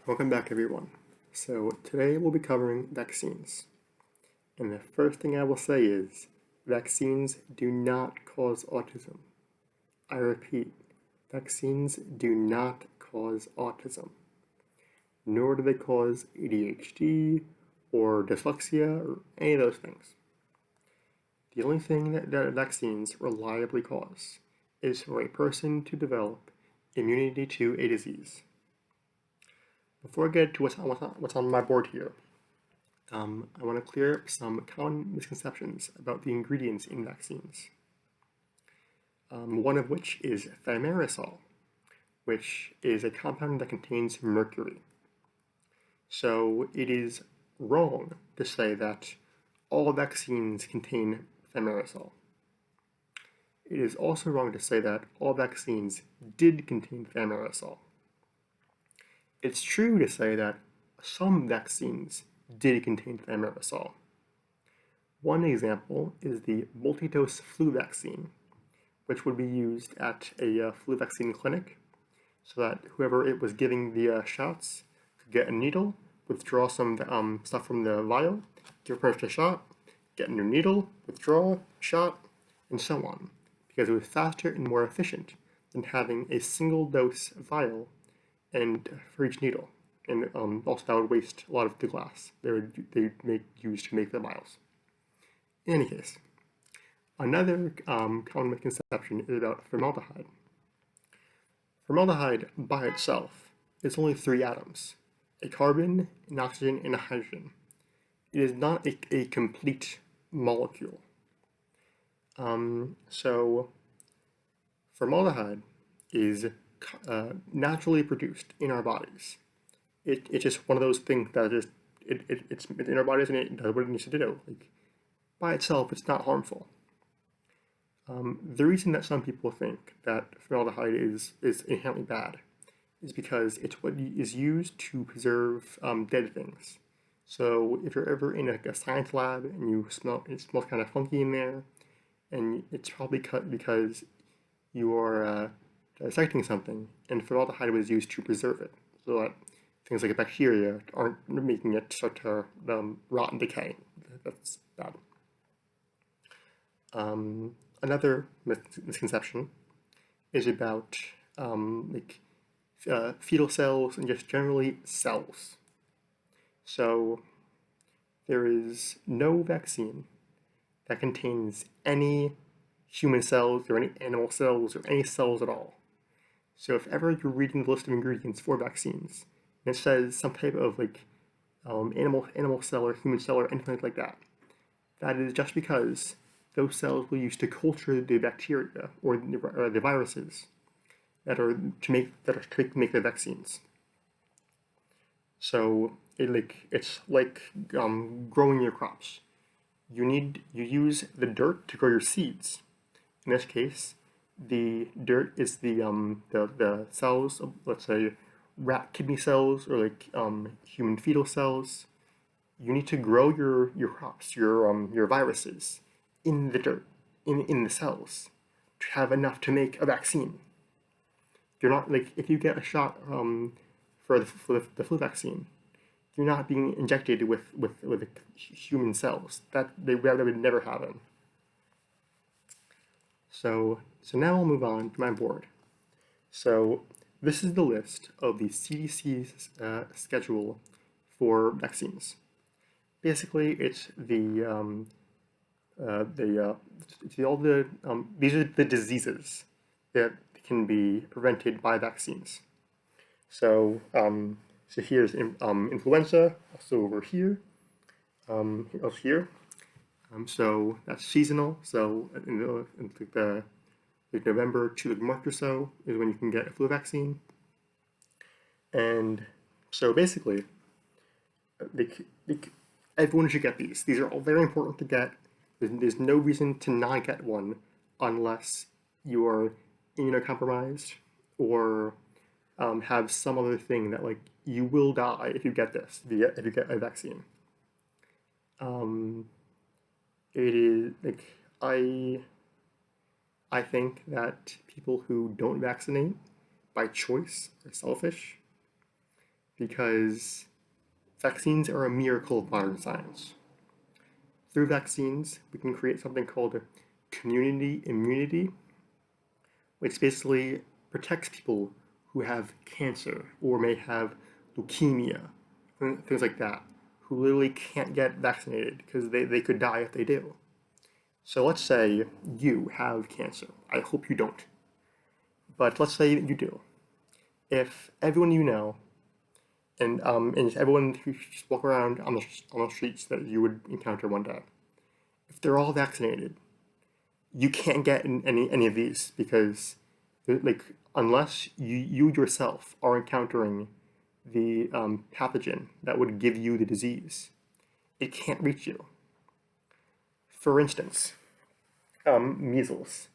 Welcome back, everyone. So today we'll be covering vaccines. And the first thing I will say is, vaccines do not cause autism. I repeat, vaccines do not cause autism. Nor do they cause ADHD or dyslexia or any of those things. The only thing that vaccines reliably cause is for a person to develop immunity to a disease. Before I get to what's on my board here, I want to clear up some common misconceptions about the ingredients in vaccines. One of which is thimerosal, which is a compound that contains mercury. So it is wrong to say that all vaccines contain thimerosal. It is also wrong to say that all vaccines did contain thimerosal. It's true to say that some vaccines did contain thimerosal. One example is the multi-dose flu vaccine, which would be used at a flu vaccine clinic so that whoever it was giving the shots could get a needle, withdraw some stuff from the vial, give a person a shot, get a new needle, withdraw, shot, and so on, because it was faster and more efficient than having a single dose vial and for each needle, and also that would waste a lot of the glass they use to make the vials. In any case, another common misconception is about formaldehyde. Formaldehyde by itself is only 3 atoms: a carbon, an oxygen, and a hydrogen. It is not a complete molecule. So formaldehyde is naturally produced in our bodies. It's just one of those things that it's in our bodies and it does what it needs to do. Like, by itself, it's not harmful. The reason that some people think that formaldehyde is inherently bad is because it's what is used to preserve dead things. So if you're ever in a science lab and it smells kind of funky in there, and it's probably because you are dissecting something, and formaldehyde was used to preserve it, so that things like bacteria aren't making it start to rot and decay. That's bad. Another misconception is about fetal cells and just generally cells. So there is no vaccine that contains any human cells or any animal cells or any cells at all. So if ever you're reading the list of ingredients for vaccines and it says some type of animal cell or human cell or anything like that, that is just because those cells will use to culture the bacteria or the viruses that are to make the vaccines. So it's like growing your crops. You use the dirt to grow your seeds. In this case, the dirt is the cells of, let's say, rat kidney cells or human fetal cells. You need to grow your crops, your viruses in the dirt, in the cells, to have enough to make a vaccine. You're not if you get a shot for the flu vaccine, you're not being injected with human cells. That would never happen. So now I'll move on to my board. So this is the list of the CDC's schedule for vaccines. Basically, it's these are the diseases that can be prevented by vaccines. So here's influenza, also over here, also here. So that's seasonal. So in November to March or so is when you can get a flu vaccine. And so basically, everyone should get these. These are all very important to get. There's no reason to not get one unless you are immunocompromised or have some other thing that you will die if you get this, if you get a vaccine. It is I think that people who don't vaccinate by choice are selfish, because vaccines are a miracle of modern science. Through vaccines, we can create something called community immunity, which basically protects people who have cancer or may have leukemia, things like that, who literally can't get vaccinated because they could die if they do. So let's say you have cancer. I hope you don't. But let's say you do. If everyone you know and everyone who just walk around on the streets that you would encounter one day, if they're all vaccinated, you can't get any of these because, like, unless you yourself are encountering the pathogen that would give you the disease, it can't reach you. For instance, measles.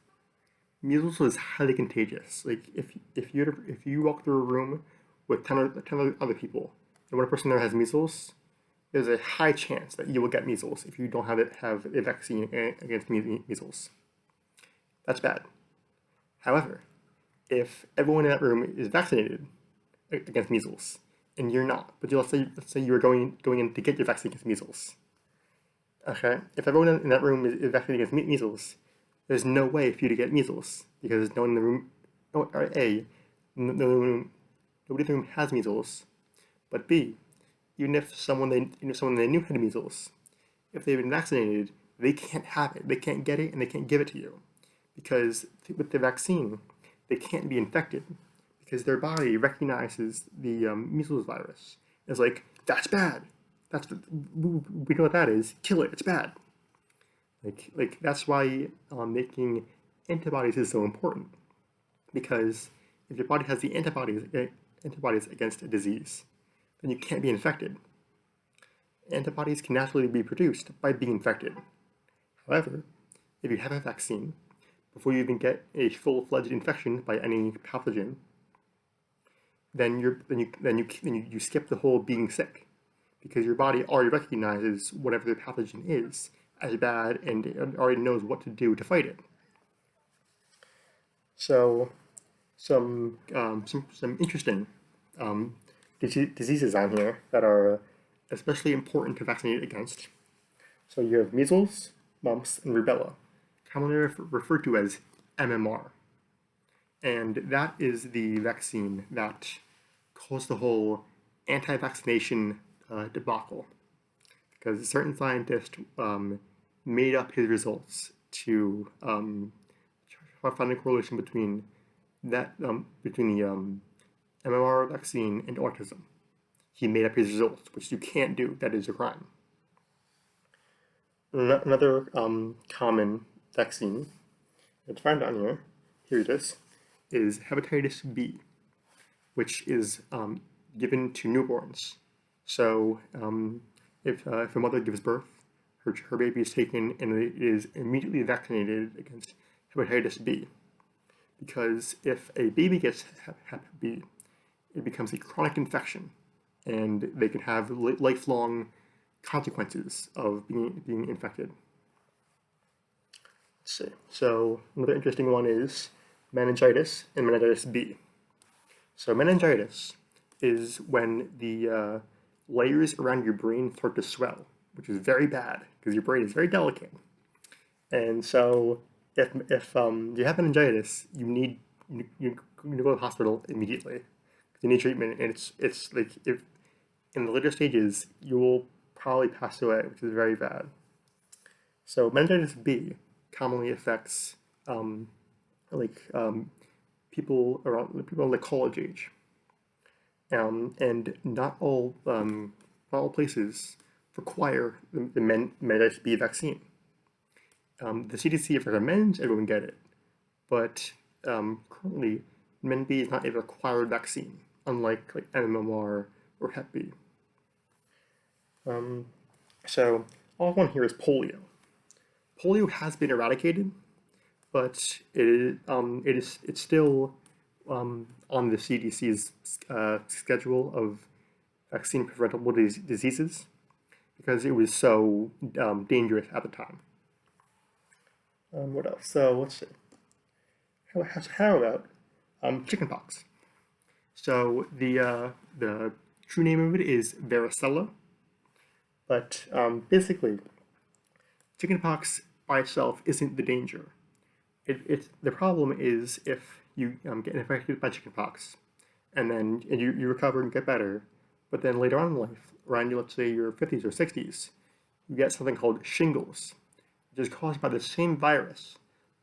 Measles is highly contagious. Like if you walk through a room with 10 other people, and one person there has measles, there's a high chance that you will get measles if you don't have a vaccine against measles. That's bad. However, if everyone in that room is vaccinated against measles and you're not, but let's say you were going in to get your vaccine against measles. Okay, if everyone in that room is vaccinated against measles, there's no way for you to get measles because no one in the room, no, or A, nobody in the room has measles, but B, even if someone they knew had measles, if they've been vaccinated, they can't have it, they can't get it, and they can't give it to you because with the vaccine, they can't be infected because their body recognizes the measles virus. It's like, that's bad. We know what that is. Kill it. It's bad. Like that's why making antibodies is so important, because if your body has the antibodies against a disease, then you can't be infected. Antibodies can naturally be produced by being infected. However, if you have a vaccine, before you even get a full-fledged infection by any pathogen, then you skip the whole being sick, because your body already recognizes whatever the pathogen is as bad and it already knows what to do to fight it. So some interesting diseases on here that are especially important to vaccinate against. So you have measles, mumps, and rubella, commonly referred to as MMR. And that is the vaccine that caused the whole anti-vaccination debacle, because a certain scientist made up his results to find a correlation between the MMR vaccine and autism. He made up his results, which you can't do. That is a crime. Another common vaccine that's found on here it is hepatitis B, which is given to newborns. So if a mother gives birth, her baby is taken and it is immediately vaccinated against hepatitis B. Because if a baby gets hep B, it becomes a chronic infection, and they can have lifelong consequences of being infected. Let's see. So another interesting one is meningitis and meningitis B. So meningitis is when the layers around your brain start to swell, which is very bad because your brain is very delicate. And so if you have meningitis, you go to the hospital immediately. You need treatment, and it's like if in the later stages you will probably pass away, which is very bad. So meningitis B commonly affects people in the college age, and not all places require the meningitis B vaccine. The CDC recommends everyone get it, but currently Men B is not a required vaccine, unlike like MMR or Hep B. So all I want here is polio. Polio has been eradicated, but it's still on the CDC's schedule of vaccine preventable diseases because it was so dangerous at the time. What else? So let's see. How about chickenpox? So the true name of it is varicella. But basically, chickenpox by itself isn't the danger. The problem is if you get infected by chickenpox, and then you recover and get better, but then later on in life, around let's say your 50s or 60s, you get something called shingles, which is caused by the same virus,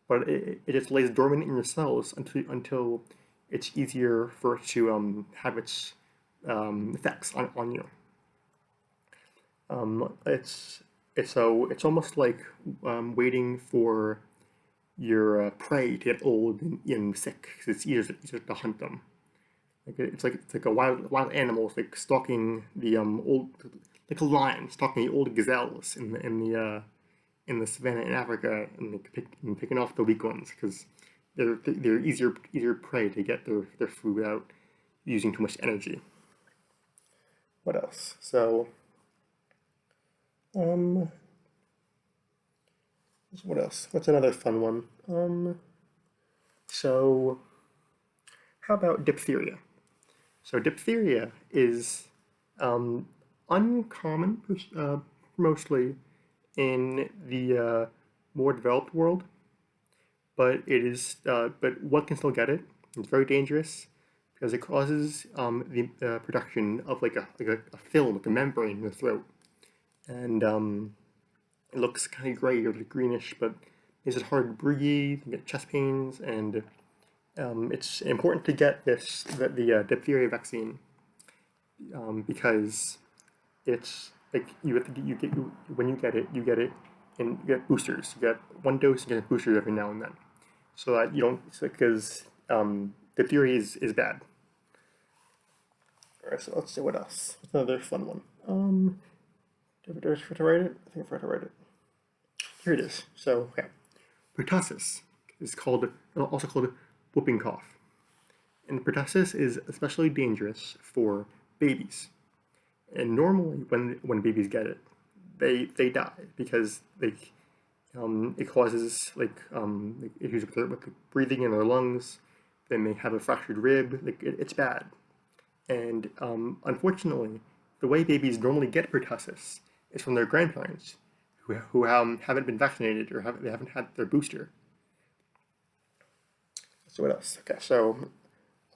but it just lays dormant in your cells until it's easier for it to have its effects on you. It's almost like waiting for your prey to get old and sick, because it's easier to hunt them. It's like a wild animal, it's like stalking the old, like a lion stalking the old gazelles in the savannah in Africa, and picking off the weak ones because they're easier prey to get their food without using too much energy. What else? So what else? What's another fun one? So how about diphtheria? So diphtheria is uncommon, mostly in the more developed world, but but one can still get it. It's very dangerous because it causes the production of like a film, like a membrane in the throat, and it looks kind of gray or greenish, but makes it hard to breathe, you get chest pains, and it's important to get the diphtheria vaccine because it's like when you get it, and you get boosters. You get one dose, and you get boosters every now and then, so that you don't, because diphtheria is bad. All right, so let's see what else. What's another fun one? Did I forget to write it? I think I forgot to write it. Here it is. So, okay. Pertussis is also called whooping cough. And pertussis is especially dangerous for babies. And normally when babies get it, they die because it causes issues with the breathing in their lungs. They may have a fractured rib. It's bad. And unfortunately, the way babies normally get pertussis is from their grandparents who haven't been vaccinated or they haven't had their booster. So what else? Okay, so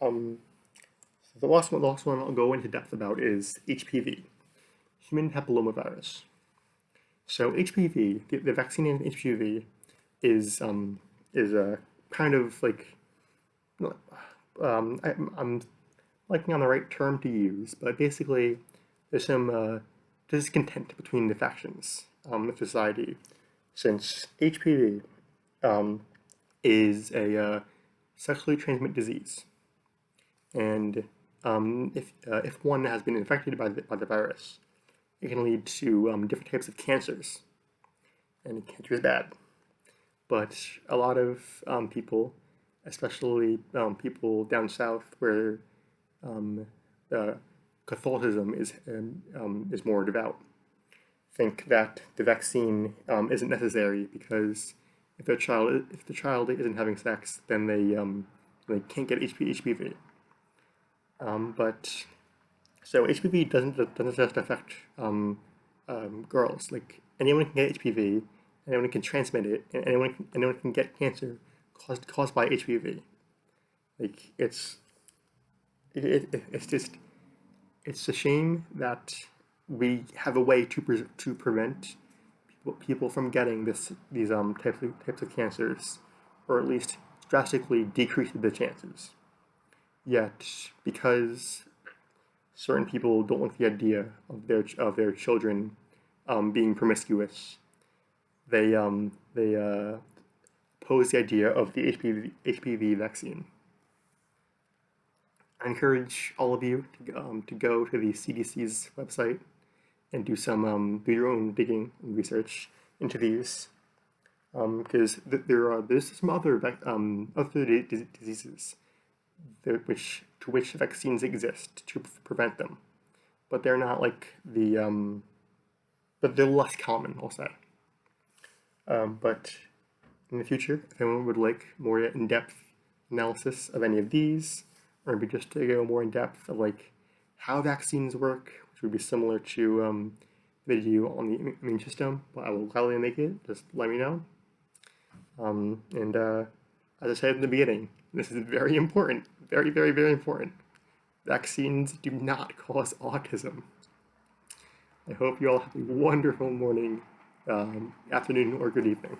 the last one I'll go into depth about is HPV, human papillomavirus. So HPV, the vaccine in HPV is a kind of like I'm liking on the right term to use, but basically there's some discontent between the factions of society, since HPV is a sexually transmitted disease, and if one has been infected by the virus, it can lead to different types of cancers, and cancer is bad. But a lot of people, especially people down south where Catholicism is more devout, think that the vaccine isn't necessary because if the child isn't having sex, then they can't get HPV. But so HPV doesn't just affect girls. Like anyone can get HPV, anyone can transmit it, and anyone can get cancer caused by HPV. Like it's a shame that we have a way to prevent people from getting these types of cancers, or at least drastically decrease the chances. Yet, because certain people don't like the idea of their children being promiscuous, they oppose the idea of the HPV vaccine. I encourage all of you to go to the CDC's website and do your own digging and research into these, because there's some other diseases to which vaccines exist to prevent them, but they're not like but they're less common, I'll say. But in the future, if anyone would like more in-depth analysis of any of these, or maybe just to go more in depth of like how vaccines work, which would be similar to video on the immune system, but I will gladly make it. Just let me know. As I said in the beginning, this is very important, very, very, very important. Vaccines do not cause autism. I hope you all have a wonderful morning, afternoon, or good evening.